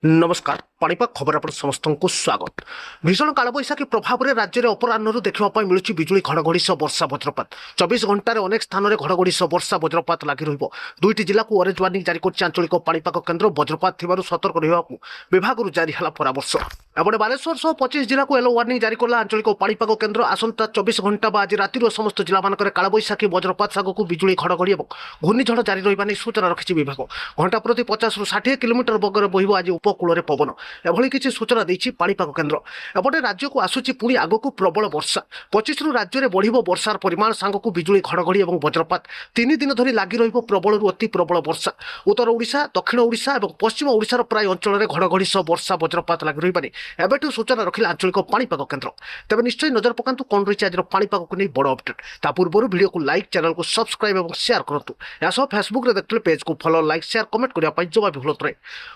नमस्कार पाणीपाग खबर आप समस्त को स्वागत। भीषण कालबैशाखी प्रभाव में राज्य में अपराह्न देखा मिलूँ बिजुली घड़घड़ी सह वर्षा वज्रपात 24 घंटे अनेक स्थान में घड़घड़ी सह वर्षा वज्रपात लगी रुईटी जिला को ऑरेंज वार्निंग जारी कर आंचलिक पाणीपाग केन्द्र वज्रपात थी सतर्क रहा विभाग जारी है परामर्श। एपटे बालेश्वर सह 25 जिला को येलो वार्निंग जारी कला आंचलिक पाणीपाग केन्द्र आसंता 24 घंटा आज रातिर समस्त जिला मान कालबैशाखी वज्रपात सागक बिजुली घड़घड़ी और घूर्णिझड़ जारी रहा नहीं सूचना रखी विभाग। घंटा प्रति 50 ରୁ 60 किलोमीटर बगर बहिब आज उपकूल पवन एभली किसी सूचना देछि पाणीपाग केन्द्र। एपटे राज्य को आसुची पुणी आगक प्रबल वर्षा 25 ରୁ राज्य में बढ़िब वर्षार परिमाण सांगक बिजुली घड़घड़ी और वज्रपात 3 दिन धरी लगी रहिब प्रबल अति प्रबल वर्षा। उत्तर ओडिशा दक्षिण ओडिशा और पश्चिम ओडिशार प्राय अंचल में घड़घड़ी सह वर्षा वज्रपात लगी रही एबेठू सूचना रखिला आंचलिक पाणीपाग केन्द्र। तेज निश्चय नजर पकातु कौन रही आज पाणीपाग को नहीं बड़ अपडेट। ता पूर्व वीडियो को लाइक चैनल को सब्सक्राइब और शेयर करूँ। यह फेसबुक रे देखते पेज को फॉलो लाइक शेयर कमेंट करने जमा भी भूलत रहे।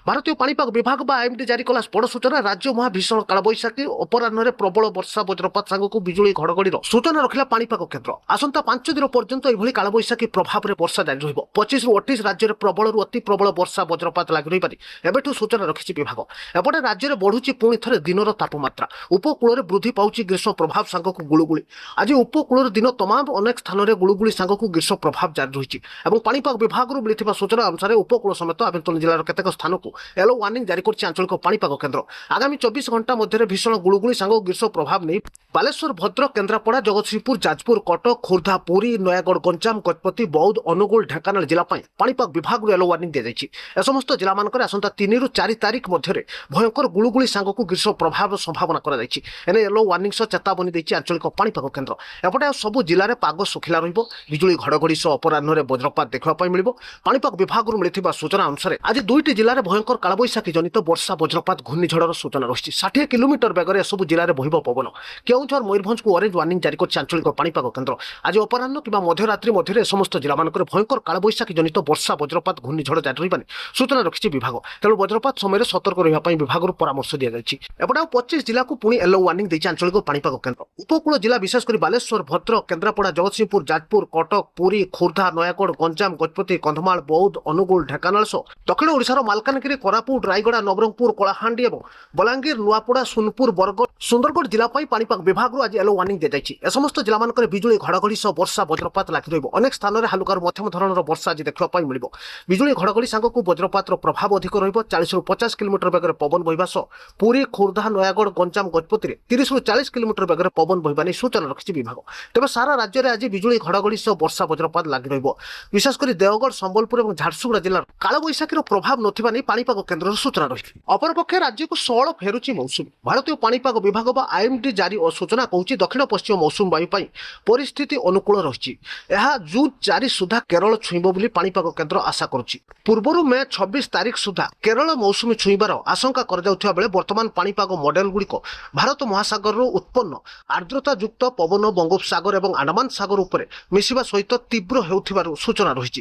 भारतीय पाणीपाग विभाग आईएमडी जारी कला बड़ सूचना राज्य महा भीषण कालबैशाखी अपराह्न प्रबल वर्षा वज्रपात सागक बिजुली घड़घड़ी सूचना रखिला पाणीपाग केन्द्र। आसंता 5 दिन पर्यंत यह कालबैशाखी प्रभाव में वर्षा जारी रहिब 25 ରୁ 28 राज्य में प्रबल अति प्रबल वर्षा वज्रपात लगी रही एबेठू सूचना रखिछि विभाग। एपटे राज्य में बढ़ुची पुणी थे दिन तापमात्रा उपकूल में वृद्धि पाउछि ग्रीष्म प्रभाव सांगक गुळुगुळी। आज उपकूल दिन तमाम अनेक स्थान में गुळुगुळी सांगक ग्रीष्म प्रभाव जारी रही है। पाणीपाग विभाग मिलता सूचना अनुसार उपकूल समेत आभ्यंतर जिलार केतेक स्थान को येलो वार्निंग जारी कर आंचलिक पाणीपाग केन्द्र। आगामी 24 घंटा मध्य भीषण गुळुगुळी सांग ग्रीष्म प्रभाव नहीं बालेश्वर भद्रक केन्द्रापड़ा जगतसिंहपुर जाजपुर कटक खोर्धा पुरी नयागढ़ गंजाम गजपति बौद्ध अनुगुल ढेंकानाल जिला पाणीपाग विभाग येलो वार्निंग दी जाएगी। समस्त जिला मान आसंता 3 ରୁ 4 तारीख मध्य भयंकर गुळुगुळी सांगक ग्रीष्म प्रभाव संभावना कर येलो वार्निंग सह चेतावनी देछि आंचलिक पाणीपाग केन्द्र। एपटे सबु जिले में पाग सुखिला रहिबो बिजुली घड़घड़ी सह अपराह्न वज्रपात देखा मिलिबो। पाणीपाग विभाग मिलता सूचना अनुसार आज 2ଟି जिले में भयंकर कालबैशाखी जनित वर्षा वज्रपात घूर्णिझड़र सूचना रही 60 किलोमीटर बेगर सब जिले में बहिब पवन। केउंझर मयूरभंज को ऑरेंज वार्निंग जारी कर आंचलिक पाणीपाग केन्द्र। आज अपराह्न कि मध्यरात्रि मध्य समस्त जिला मान भयंकर कालबैशाखी जनित वर्षा वज्रपात घूर्णिझड़ जारी रही सूचना रखी विभाग। तेणु वज्रपात समय सतर्क रहा विभाग परामर्श दी जाएगी। एपटे 25 जिला को पुणी येलो वार्निंग देछि आंचलिक पाणीपाग केन्द्र। उपकूल जिला विशेषकर बालेश्वर भद्रक केन्द्रापड़ा जगतसिंहपुर जाजपुर कटक पुरी खोर्धा नयागढ़ गंजाम गजपति कंधमाल बौद्ध अनुगुल ढेंकानाल सह दक्षिण ओडिशार मालकानगिरी कोरापुट रायगड़ा नवरंगपुर कलाहांडी और बलांगीर नुआपड़ा सोनपुर बरगढ़ सुंदरगढ़ जिला पाणीपाग विभाग आज येलो वार्निंग दी जाएगी। समस्त जिला मान बिजुली घड़घड़ी सह वर्षा वज्रपात लगी रही अनेक स्थान में हालुकार मध्यम धरणर वर्षा आज देखा मिल बिजुली घड़घड़ी सांगक वज्रपात प्रभाव अधिक रही 40 ରୁ 50 किलोमीटर बेगर पवन बहिबा सह पुरी खोर्धा नयागढ़ गंजाम गजपति 30 ରୁ 40 किलोमीटर बेगर पवन बहिबा नहीं सूचना रखी विभाग। तेज सारा राज्य में आज बिजुली घड़घड़ी सह वर्षा वज्रपात लगी रही विशेषकर देवगढ़ संबलपुर और झारसुगुड़ा जिलार कालबैशाखी प्रभाव नथिबा नहीं पाणीपाग केन्द्र सूचना रही। अपरपक्षे राज्य को सौल फेरुची मौसुमी। भारतीय पाणीपाग विभाग आईएमडी जारी सूचना कहूँ दक्षिण पश्चिम मौसुम वायु परिस्थिति अनुकूल रही जून 4 सुधा केरल छुईब बोली पाणीपाग केन्द्र आशा करुच्ची। पूर्व मे 26 तारीख सुधा केरल मौसुमी छुईबार आशंका कर बेले वर्तमान पाणीपाग मॉडल गुड़िक भारत महासागर उत्पन्न आर्द्रता युक्त पवन बंगोपसागर और अंडमान सागर उपर मिसिबा सहित तीव्र हेउथिबारु सूचना रही।